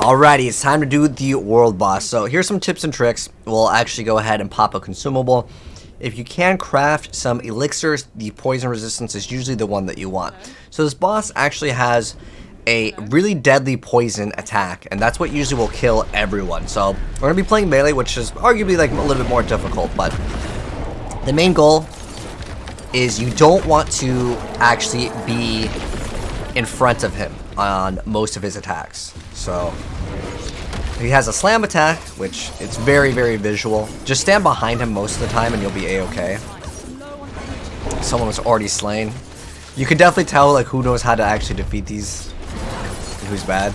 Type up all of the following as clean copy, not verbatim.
Alrighty, it's time to do the world boss. So here's some tips and tricks. We'll actually go ahead and pop a consumable. If you can craft some elixirs, the poison resistance is usually the one that you want. So this boss actually has a really deadly poison attack, and that's what usually will kill everyone. So we're going to be playing melee, which is arguably like a little bit more difficult, but the main goal is you don't want to actually be in front of him on most of his attacks. So he has a slam attack, which it's very, very visual. Just stand behind him most of the time and you'll be a-okay. Someone was already slain. You can definitely tell like who knows how to actually defeat these, who's bad.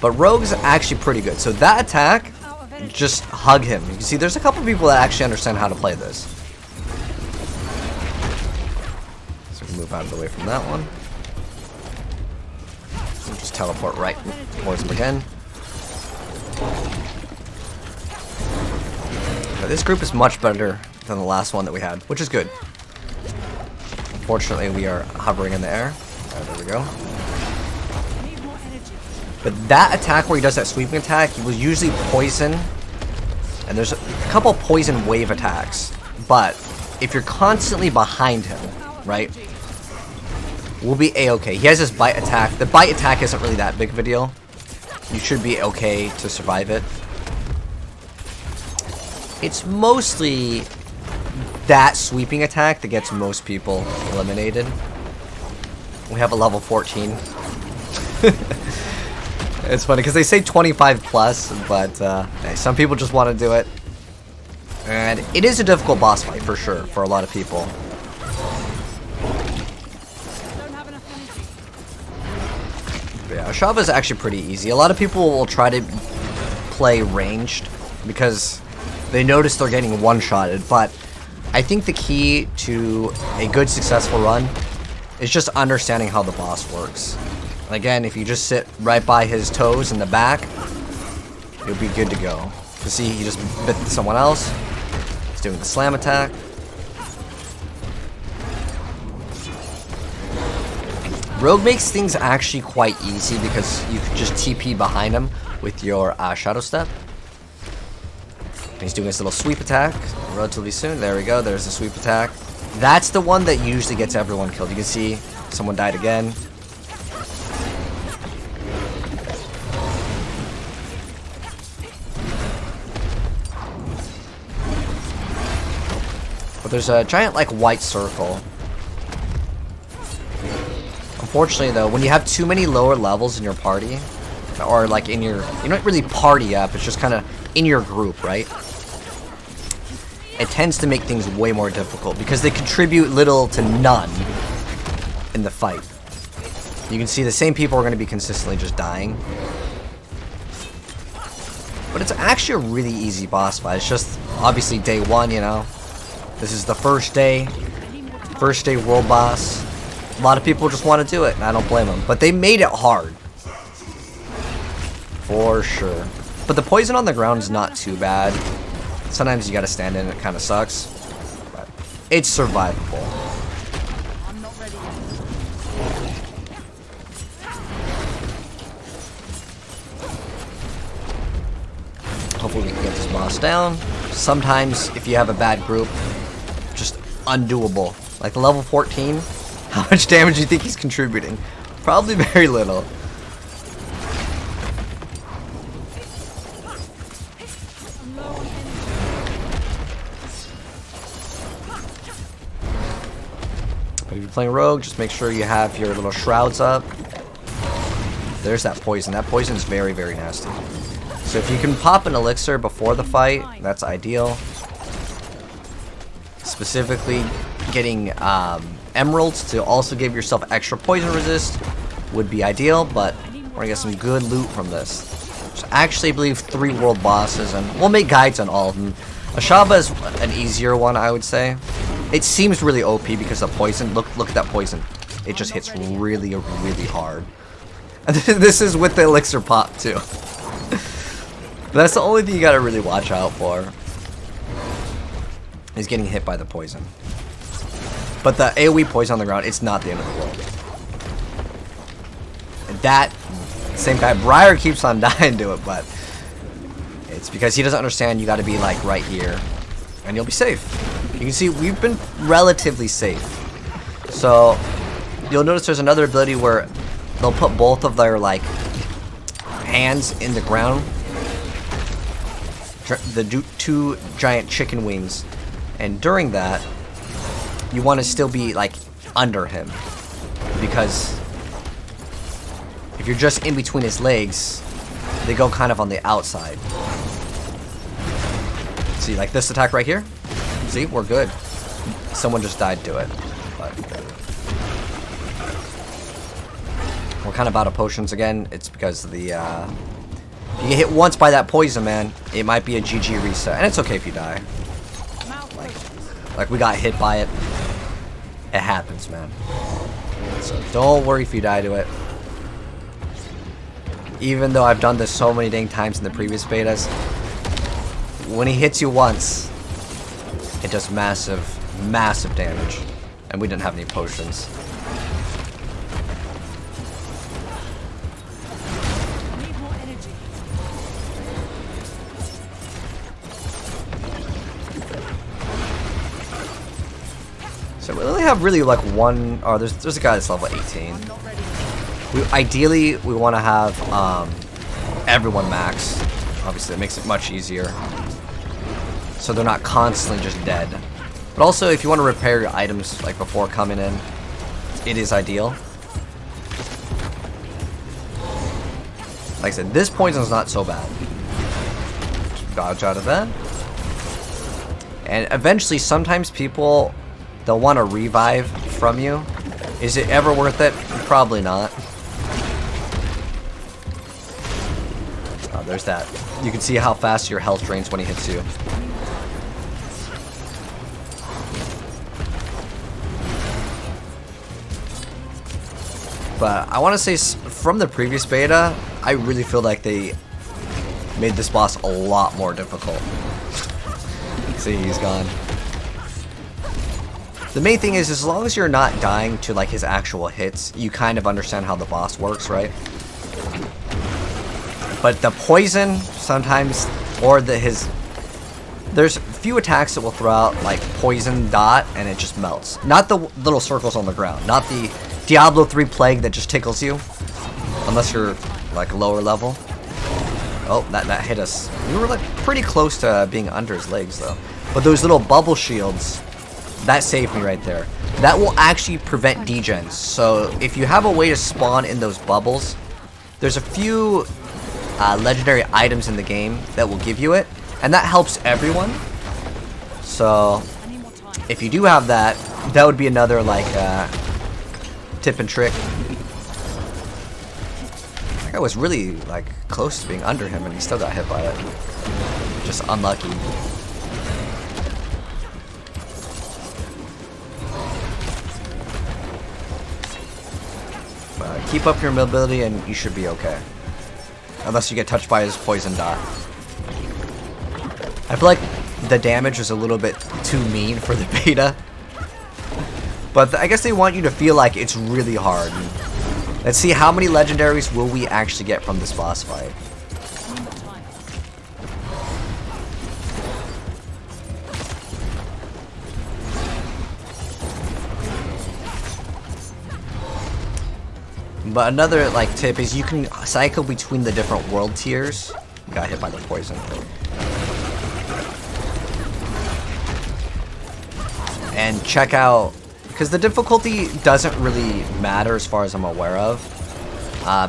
But Rogue's actually pretty good. So that attack, just hug him. You can see there's a couple people that actually understand how to play this. So we can move out of the way from that one. We'll just teleport right towards him again. But this group is much better than the last one that we had, which is good. Unfortunately, we are hovering in the air. There we go. But that attack where he does that sweeping attack, he will usually poison. And there's a couple poison wave attacks. But if you're constantly behind him, right, we'll be a-okay. He has this bite attack. The bite attack isn't really that big of a deal. You should be okay to survive it. It's mostly that sweeping attack that gets most people eliminated. We have a level 14. It's funny because they say 25 plus, but some people just want to do it. And it is a difficult boss fight for sure for a lot of people. Yeah, Ashava is actually pretty easy. A lot of people will try to play ranged because they notice they're getting one-shotted, but I think the key to a good successful run is just understanding how the boss works. And again, if you just sit right by his toes in the back, you'll be good to go. You see, he just bit someone else. He's doing the slam attack. Rogue makes things actually quite easy because you can just TP behind him with your Shadow Step. He's doing his little sweep attack relatively soon. There we go. There's the sweep attack. That's the one that usually gets everyone killed. You can see someone died again. But there's a giant like white circle. Unfortunately though, when you have too many lower levels in your party, or like in your, you don't really party up, it's just kind of in your group, right? It tends to make things way more difficult because they contribute little to none in the fight. You can see the same people are going to be consistently just dying. But it's actually a really easy boss fight. It's just obviously day one, you know. This is the first day world boss. A lot of people just want to do it, and I don't blame them. But they made it hard. For sure. But the poison on the ground is not too bad. Sometimes you gotta stand in, it kind of sucks. But it's survivable. Hopefully we can get this boss down. Sometimes, if you have a bad group, just undoable. Like level 14, how much damage do you think he's contributing? Probably very little. But if you're playing Rogue, just make sure you have your little shrouds up. There's that poison. That poison is very, very nasty. So if you can pop an elixir before the fight, that's ideal. Specifically, getting emeralds to also give yourself extra poison resist would be ideal, but we're gonna get some good loot from this. There's actually, I believe, 3 world bosses, and we'll make guides on all of them. Ashava is an easier one, I would say. It seems really OP because of poison. Look at that poison. It just hits really, really hard. And this is with the elixir pop too. That's the only thing you gotta really watch out for. Is getting hit by the poison. But the AoE poison on the ground, it's not the end of the world. And that same guy. Briar keeps on dying to it, but it's because he doesn't understand you got to be like right here, and you'll be safe. You can see we've been relatively safe. So you'll notice there's another ability where they'll put both of their like hands in the ground, the two giant chicken wings, and during that you want to still be like under him, because if you're just in between his legs, they go kind of on the outside. See, like this attack right here? See, we're good. Someone just died to it. But we're kind of out of potions again. It's because of the, if you get hit once by that poison, man, it might be a GG reset. And it's okay if you die. Like we got hit by it. It happens, man. So don't worry if you die to it. Even though I've done this so many dang times in the previous betas, when he hits you once, it does massive, massive damage. And we didn't have any potions. So we only have really like one, or there's a guy that's level 18. Ideally, we want to have everyone max. Obviously, it makes it much easier. So they're not constantly just dead. But also, if you want to repair your items like before coming in, it is ideal. Like I said, this poison is not so bad. Just dodge out of that. And eventually, sometimes people, they'll want to revive from you. Is it ever worth it? Probably not. Oh, there's that. You can see how fast your health drains when he hits you. But I want to say, from the previous beta, I really feel like they made this boss a lot more difficult. See, he's gone. The main thing is, as long as you're not dying to like his actual hits, you kind of understand how the boss works, right? But the poison sometimes, or there's a few attacks that will throw out like poison dot and it just melts. Not the little circles on the ground, not the Diablo 3 plague that just tickles you, unless you're like lower level. Oh, that hit us. We were like pretty close to being under his legs though. But those little bubble shields, that saved me right there. That will actually prevent degens. So if you have a way to spawn in those bubbles, there's a few legendary items in the game that will give you it, and that helps everyone. So if you do have that, that would be another like tip and trick. That guy was really like close to being under him, and he still got hit by it. Just unlucky. Keep up your mobility and you should be okay. Unless you get touched by his poison dot. I feel like the damage is a little bit too mean for the beta. But I guess they want you to feel like it's really hard. Let's see how many legendaries will we actually get from this boss fight. But another like tip is you can cycle between the different world tiers. Got hit by the poison. And check out, because the difficulty doesn't really matter as far as I'm aware of.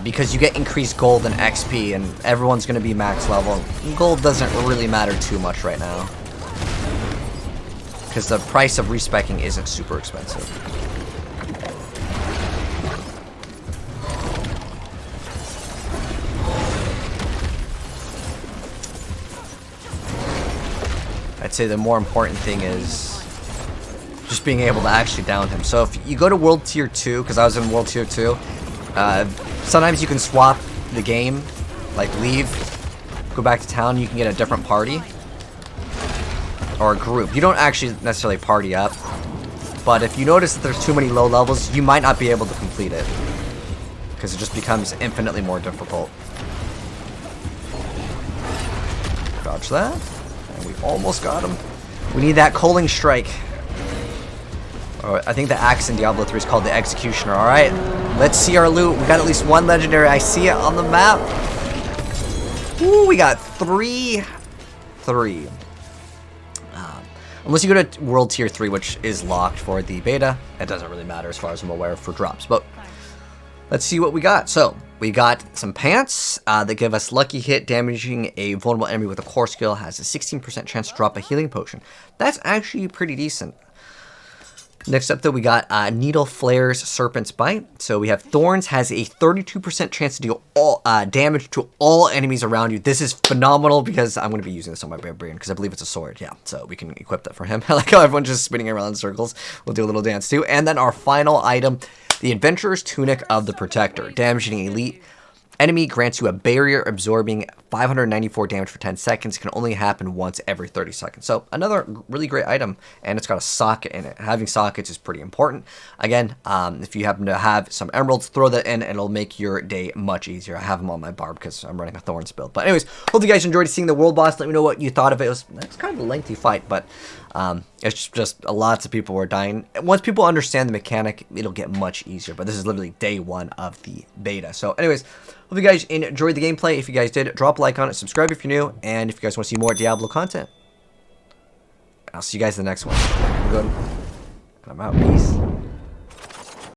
Because you get increased gold and XP and everyone's going to be max level. Gold doesn't really matter too much right now. Because the price of respecking isn't super expensive. I'd say the more important thing is just being able to actually down him. So if you go to World Tier 2, because I was in World Tier 2, sometimes you can swap the game, like leave, go back to town, you can get a different party. Or a group. You don't actually necessarily party up, but if you notice that there's too many low levels, you might not be able to complete it. because it just becomes infinitely more difficult. Dodge that. And we almost got him. We need that Coaling Strike. I think the axe in Diablo 3 is called the Executioner. Alright, let's see our loot. We got at least one legendary. I see it on the map. Ooh, we got three. Unless you go to World Tier 3, which is locked for the beta. It doesn't really matter as far as I'm aware for drops. But let's see what we got. So, we got some pants that give us lucky hit, damaging a vulnerable enemy with a core skill. Has a 16% chance to drop a healing potion. That's actually pretty decent. Next up, though, we got Needle Flare's Serpent's Bite. So we have Thorns, has a 32% chance to deal all damage to all enemies around you. This is phenomenal because I'm going to be using this on my barbarian because I believe it's a sword. Yeah, so we can equip that for him. I like how everyone's just spinning around in circles. We'll do a little dance too. And then our final item, the Adventurer's Tunic of the Protector. Damaging elite enemy grants you a barrier absorbing 594 damage for 10 seconds. It can only happen once every 30 seconds. So another really great item, and it's got a socket in it. Having sockets is pretty important. Again, if you happen to have some emeralds, throw that in and it'll make your day much easier. I have them on my barb because I'm running a Thorns build. But anyways, hope you guys enjoyed seeing the world boss. Let me know what you thought of it. It's kind of a lengthy fight, but it's just lots of people were dying. Once people understand the mechanic, it'll get much easier. But this is literally day 1 of the beta. So anyways, hope you guys enjoyed the gameplay. If you guys did, drop a like on it, subscribe if you're new, and if you guys want to see more Diablo content, I'll see you guys in the next one. I'm good, and I'm out. Peace.